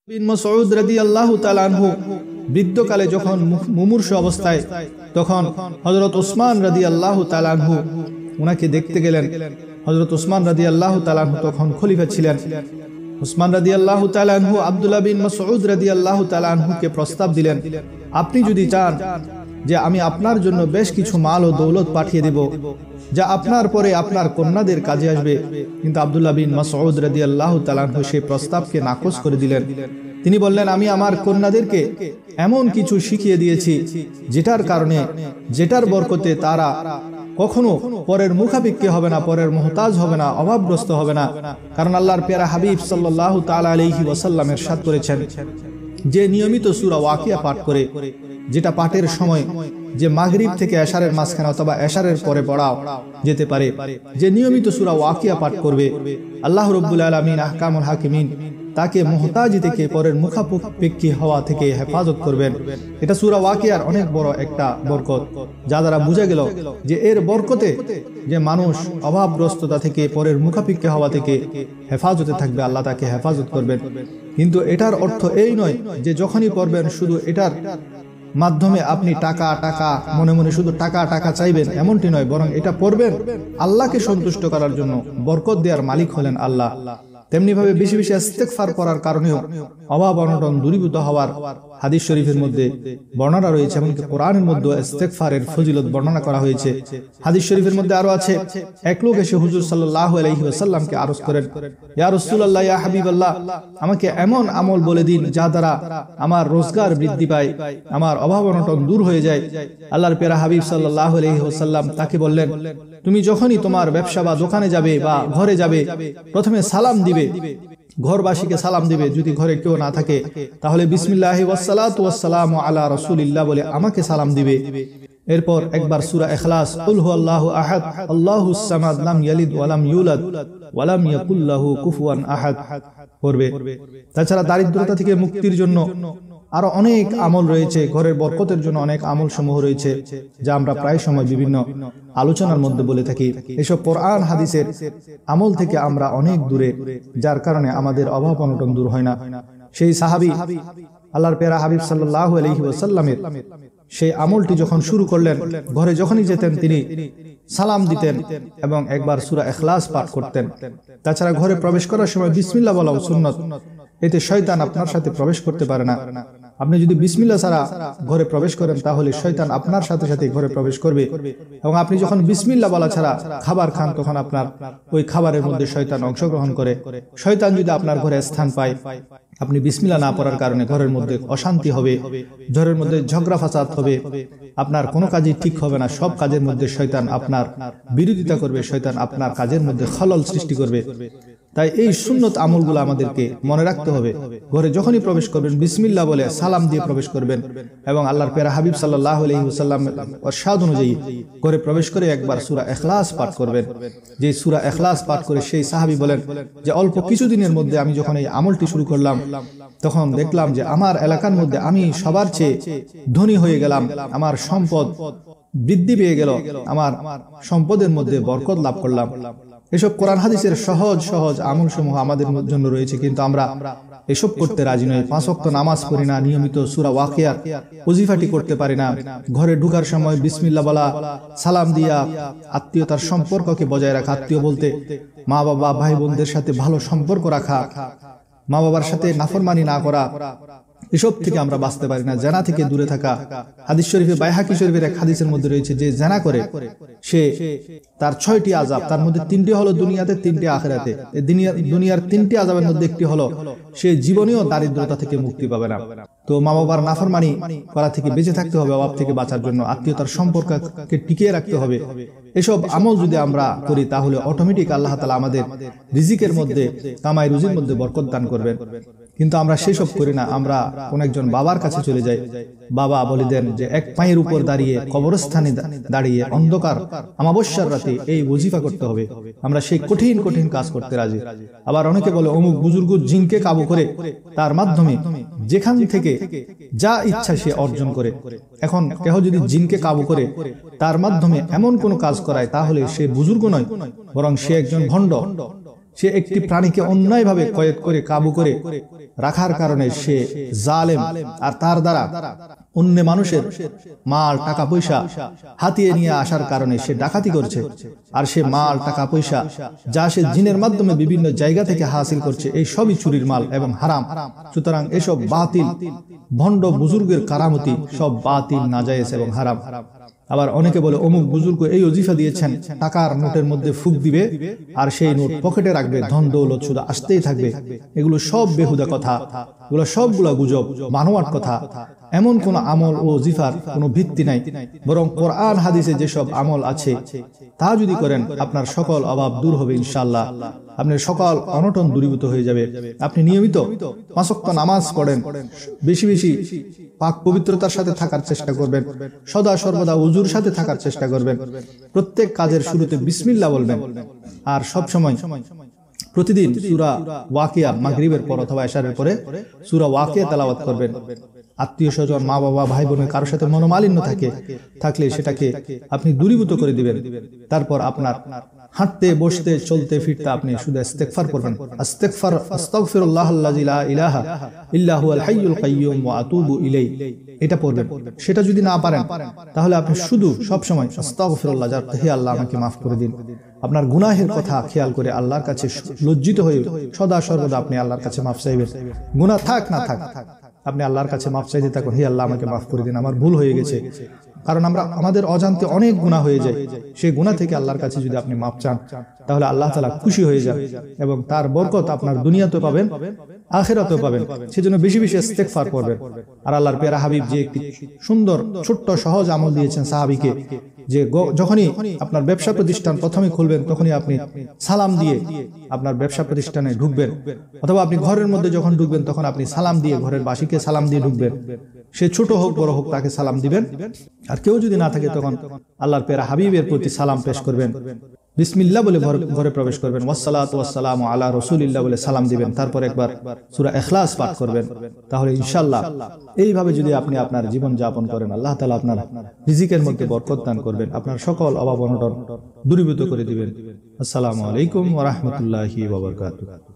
বিন মাসউদ রাদিয়াল্লাহু তাআলা আনহু বৃদ্ধকালে যখন মুমূর্ষু অবস্থায় তখন হযরত উসমান রাদিয়াল্লাহু তাআলা আনহু উনাকে দেখতে গেলেন। হযরত উসমান রাদিয়াল্লাহু তাআলা আনহু তখন খলিফা ছিলেন। উসমান রাদিয়াল্লাহু তাআলা আনহু আব্দুল্লাহ বিন মাসউদ রাদিয়াল্লাহু তাআলা আনহুকে প্রস্তাব দিলেন, আপনি যদি চান যে আমি আপনার জন্য বেশ কিছু মাল ও দৌলত পাঠিয়ে দেব যা আপনার পরে আপনার কন্যাদের কাজে আসবে, কিন্তু আব্দুল্লাহ বিন মাসউদ রাদিয়াল্লাহু তাআলা আনহু সেই প্রস্তাবকে নাকচ করে দিলেন। তিনি বললেন, আমি আমার কন্যাদেরকে এমন কিছু শিখিয়ে দিয়েছি যেটার বরকতে তারা কখনো পরের মুখাপেক্ষী হবে না, পরের মুহতাজ হবে না, অভাবগ্রস্ত হবে না। কারণ আল্লাহর প্যারা হাবিব সাল্লাল্লাহু তাআলা আলাইহি ওয়াসাল্লাম ইরশাদ করেছেন যে নিয়মিত সূরা ওয়াকিয়া পাঠ করে, যেটা পাঠের সময় যে মাগরিব থেকে এশারের মাঝখানে অথবা এশারের পরে পড়াও যেতে পারে, যে নিয়মিত সূরা ওয়াকিয়া পাঠ করবে, আল্লাহ রাব্বুল আলামিন আহকামুল হাকিমিন তাকে মুহতাজি থেকে পরের মুখাপেক্ষী হওয়া থেকে হেফাজত করবেন। এটা সূরা ওয়াকিয়ার অনেক বড় একটা বরকত, যা দ্বারা বোঝা গেল যে এর বরকতে যে মানুষ অভাবগ্রস্ততা থেকে পরের মুখাপেক্ষী হওয়া থেকে হেফাজতে থাকবে, আল্লাহ তাকে হেফাজত করবেন। কিন্তু এটার অর্থ এই নয় যে যখনই পড়বেন শুধু এটার মাধ্যমে আপনি টাকা টাকা মনে মনে শুধু টাকা টাকা চাইবেন, এমনটি নয়, বরং এটা পড়বেন আল্লাহকে সন্তুষ্ট করার জন্য। বরকত দেওয়ার মালিক হলেন আল্লাহ। তেমনি ভাবে বেশি বেশি ইস্তেগফার করার কারণেও অভাব অনটন দূরীভূত হওয়ার হাদিস শরীফের মধ্যে বর্ণনা রয়েছে, এমনকি কোরআনের মধ্যে ইস্তেগফারের ফজিলত বর্ণনা করা হয়েছে। হাদিস শরীফের মধ্যে আরো আছে, এক লোক এসে হুজুর সাল্লাল্লাহু আলাইহি ওয়াসাল্লামকে আরজ করেন, ইয়া রাসূলুল্লাহ, ইয়া হাবিবাল্লাহ, আমাকে এমন আমল বলে দিন যা দ্বারা আমার রোজগার বৃদ্ধি পায়, আমার অভাব অনটন দূর হয়ে যায়। আল্লাহর প্যারা হাবিব সাল্লাল্লাহু আলাইহি ওয়াসাল্লাম তাকে বললেন, তুমি যখনই তোমার ব্যবসা বা দোকানে যাবে বা ঘরে যাবে, প্রথমে সালাম দিবে, ঘরবাসীকে সালাম দিবে। যদি ঘরে কেউ না থাকে তাহলে বিসমিল্লাহি ওয়াসসালাতু ওয়াসসালামু আলা রাসূলিল্লাহ বলে আমাকে সালাম দিবে। এরপর একবার সূরা ইখলাস, কুল হুয়াল্লাহু আহাদ আল্লাহুস সামাদ লাম ইয়ালিদ ওয়া লাম ইউলাদ ওয়া লাম ইয়াকুল লাহু কুফুয়ান আহাদ পড়বে। তাছাড়া দারিদ্রতা থেকে মুক্তির জন্য আরো অনেক আমল রয়েছে, ঘরের বরকতের জন্য অনেক আমল সমূহ রয়েছে, যা আমরা প্রায় সময় বিভিন্ন আলোচনার মধ্যে বলে থাকি। এসব কোরআন হাদিসের আমল থেকে আমরা অনেক দূরে, যার কারণে আমাদের অভাব অনটন দূর হয় না। সেই সাহাবী আল্লাহর প্যারা হাবিব সাল্লাল্লাহু আলাইহি ওয়াসাল্লামের সেই আমলটি যখন শুরু করলেন, ঘরে যখনই যেতেন তিনি সালাম দিতেন এবং একবার সূরা ইখলাস পাঠ করতেন। তাছাড়া ঘরে প্রবেশ করার সময় বিসমিল্লাহ বলাও সুন্নত, এতে শয়তান আপনার সাথে প্রবেশ করতে পারে না। আপনি যদি বিসমিল্লাহ ছাড়া ঘরে প্রবেশ করেন তাহলে শয়তান আপনার সাথে সাথে ঘরে প্রবেশ করবে, এবং আপনি যখন বিসমিল্লাহ বলা ছাড়া খাবার খান তখন আপনার ওই খাবারের মধ্যে শয়তান অংশগ্রহণ করে। শয়তান যদি আপনার ঘরে স্থান পায়, আপনি বিসমিল্লাহ না পড়ার কারণে ঘরের মধ্যে অশান্তি হবে, ঘরের মধ্যে ঝগড়া ফাসাদ হবে, আপনার কোনো কাজই ঠিক হবে না। সব কাজের মধ্যে শয়তান আপনার বিরোধিতা করবে, শয়তান আপনার কাজের মধ্যে খলল সৃষ্টি করবে। তাই এই সুন্নত আমলগুলো আমাদেরকে মনে রাখতে হবে। ঘরে যখনই প্রবেশ করবেন বিসমিল্লাহ বলে সালাম দিয়ে প্রবেশ করবেন, এবং আল্লাহর প্যারা হাবিব সাল্লাল্লাহু আলাইহি ওয়াসাল্লাম ইরশাদ অনুযায়ী ঘরে প্রবেশ করে একবার সূরা ইখলাস পাঠ করবেন। যে সূরা ইখলাস পাঠ করে সেই সাহাবী বলেন যে অল্প কিছুদিনের মধ্যে আমি যখন এই আমলটি শুরু করলাম, তখন দেখলাম যে আমার এলাকার মধ্যে আমি সবার চেয়ে ধনী হয়ে গেলাম, আমার সম্পদ বৃদ্ধি পেয়ে গেল, আমার সম্পদের মধ্যে বরকত লাভ করলাম। এসব কোরআন হাদিসের সহজ সহজ আমল সমূহ আমাদের জন্য রয়েছে, কিন্তু আমরা এসব করতে রাজি নই। 5 ওয়াক্ত নামাজ পড়ি না, নিয়মিত সূরা ওয়াকিয়ার ওজিফাটি করতে পারি না, ঘরে ঢোকার সময় বিসমিল্লাহ বলা, সালাম দিয়া আত্মীয়তার সম্পর্ককে বজায় রাখা, আত্মীয় বলতে মা বাবা ভাই বোনদের সাথে ভালো সম্পর্ক রাখা, মা বাবার সাথে নাফরমানি না করা, এসব থেকে আমরা বাঁচতে পারি না। জানা থেকে দূরে থাকা। হাদিস শরীফে বাইহাকি শরীফের এক হাদিসের মধ্যে রয়েছে যে জানা করে সে তার 6টি আযাব, তার মধ্যে 3টি হলো দুনিয়াতে, 3টি আখিরাতে। দুনিয়ার 3টি আযাবের মধ্যে একটি হলো সে জীবনেও দারিদ্রতা থেকে মুক্তি পাবে না। তো মা বাবার নাফরমানি করা থেকে বেঁচে থাকতে হবে অভাব থেকে বাঁচার জন্য, আত্মীয়তার সম্পর্ককে টিকিয়ে রাখতে হবে। এসব আমল যদি আমরা করি তাহলে অটোমেটিক আল্লাহ তাআলা আমাদের রিজিকের মধ্যে, কামাই রুজির মধ্যে বরকত দান করবেন। কিন্তু আমরা সেসব করি না। আমরা কোন একজন বাবার কাছে চলে যাই, বাবা বলে দেন যে এক পায়ের উপর দাঁড়িয়ে কবরস্থানে দাঁড়িয়ে অন্ধকার অমাবস্যার রাতে এই ওজিফা করতে হবে। আমরা সেই কঠিন কঠিন কাজ করতে রাজি। আবার অনেকে বলে অমুক বুজুর্গ জিনকে কাবু করে তার মাধ্যমে যেখান থেকে যা ইচ্ছা সে অর্জন করে। এখন কেহ যদি জিনকে কাবু করে তার মাধ্যমে এমন কোন কাজ করায় তাহলে সে বুজুর্গ নয়, বরং সে একজন ভণ্ড। সে একটি প্রাণীকে অন্যায়ভাবে কয়েদ করে কাবু করে রাখার কারণে সে জালেম, আর তার দ্বারা অন্য মানুষের মাল টাকা পয়সা হাতিয়ে নিয়ে আসার কারণে সে ডাকাতি করছে, আর সে মাল টাকা পয়সা যা সে জিনের মাধ্যমে বিভিন্ন জায়গা থেকে হাসিল করছে, এই সবই চুরির মাল এবং হারাম। সুতরাং এসব বাতিল ভণ্ড বুজুর্গের কারামতি সব বাতিল, নাজায়েজ এবং হারাম। আবার অনেকে বলে অমুক বুজুর্গ এই ওজিফা দিয়েছেন, টাকার নোটের মধ্যে ফুক দিবে আর সেই নোট পকেটে রাখবে, ধন দৌলত শুধু আসতেই থাকবে। এগুলো সব বেহুদা কথা, এগুলো সবগুলা গুজব, বানোয়াট কথা। এমন কোন আমল ও ওজিফার কোনো ভিত্তি নাই, বরং কোরআন হাদিসে যেসব আমল আছে তা যদি করেন আপনার সকল অভাব দূর হবে ইনশাআল্লাহ, আপনার সকল অনটন দূরীভূত হয়ে যাবে। আপনি নিয়মিত 5 ওয়াক্ত নামাজ পড়েন, বেশি বেশি পাক পবিত্রতার সাথে থাকার চেষ্টা করবেন, সদা সর্বদা ওযুর সাথে থাকার চেষ্টা করবেন, প্রত্যেক কাজের শুরুতে বিসমিল্লাহ বলবেন, আর সব সময় প্রতিদিন সূরা ওয়াকিয়া মাগরিবের পর অথবা ইশারের পরে সূরা ওয়াকিয়া তেলাওয়াত করবেন। আত্মীয় স্বজন, মা বাবা, ভাই বোনের কারোর সাথে মনোমালিন্য থাকলে সেটাকে আপনি দূরীভূত করে দিবেন। তারপর আপনার হাঁটতে, বসতে, চলতে, ফিরতে আপনি শুধু ইস্তেগফার করবেন, আস্তাগফিরুল্লাহাল্লাযী লা ইলাহা ইল্লা হুয়াল হাইয়ুল কাইয়্যুম ওয়া আতুবু ইলাইহি, এটা পড়বেন। সেটা যদি না পারেন তাহলে আপনি শুধু সব সময় আস্তাগফিরুল্লাহ, যার হে আল্লাহ আমাকে মাফ করে দিন। আপনার গুনাহের কথা খেয়াল করে আল্লাহর কাছে লজ্জিত হয়ে সদা সর্বদা আপনি আল্লাহর কাছে মাফ চাইবেন। গুনাহ থাক না থাক, আপনি আল্লাহর কাছে মাফ চাইতে থাকুন, হে আল্লাহ আমাকে মাফ করে দিন, আমার ভুল হয়ে গেছে। কারণ আমাদের অজান্তে অনেক গুনাহ হয়ে যায়, সেই গুনাহ থেকে আল্লাহর কাছে যদি আপনি মাফ চান তাহলে আল্লাহ তাআলা খুশি হয়ে যান এবং তার বরকত আপনার দুনিয়াতেও পাবেন, আখিরাতেও পাবেন। সেজন্য বেশি বেশি ইস্তেগফার করবেন। আর আল্লাহর প্যারা হাবিব যে একটি সুন্দর ছোট্ট সহজ আমল দিয়েছেন সাহাবীকে, যে যখনই আপনার ব্যবসা প্রতিষ্ঠান প্রথমে খুলবেন তখনই আপনি সালাম দিয়ে আপনার ব্যবসা প্রতিষ্ঠানে ঢুকবেন, অথবা আপনি ঘরের মধ্যে যখন ঢুকবেন তখন আপনি সালাম দিয়ে ঘরের বাসীকে সালাম দিয়ে ঢুকবেন। সে ছোট হোক বড় হোক তাকে সালাম দিবেন। আর কেউ যদি না থাকে তখন আল্লাহর প্যারা হাবিবের প্রতি সালাম পেশ করবেন, বিসমিল্লাহ বলে ঘরে প্রবেশ করবেন, ওয়াসসালাতু ওয়াসসালামু আলা রাসূলিল্লাহ বলে সালাম দিবেন। তারপর একবার সূরা ইখলাস পাঠ করবেন। তাহলে ইনশাআল্লাহ এইভাবে যদি আপনি আপনার জীবন যাপন করেন, আল্লাহ তাআলা আপনার রিজিকের মধ্যে বরকত দান করবেন, আপনার সকল অভাব অনটন দূরীভূত করে দিবেন। আসসালামু আলাইকুম ওয়া রাহমাতুল্লাহি ওয়া বারাকাতুহু।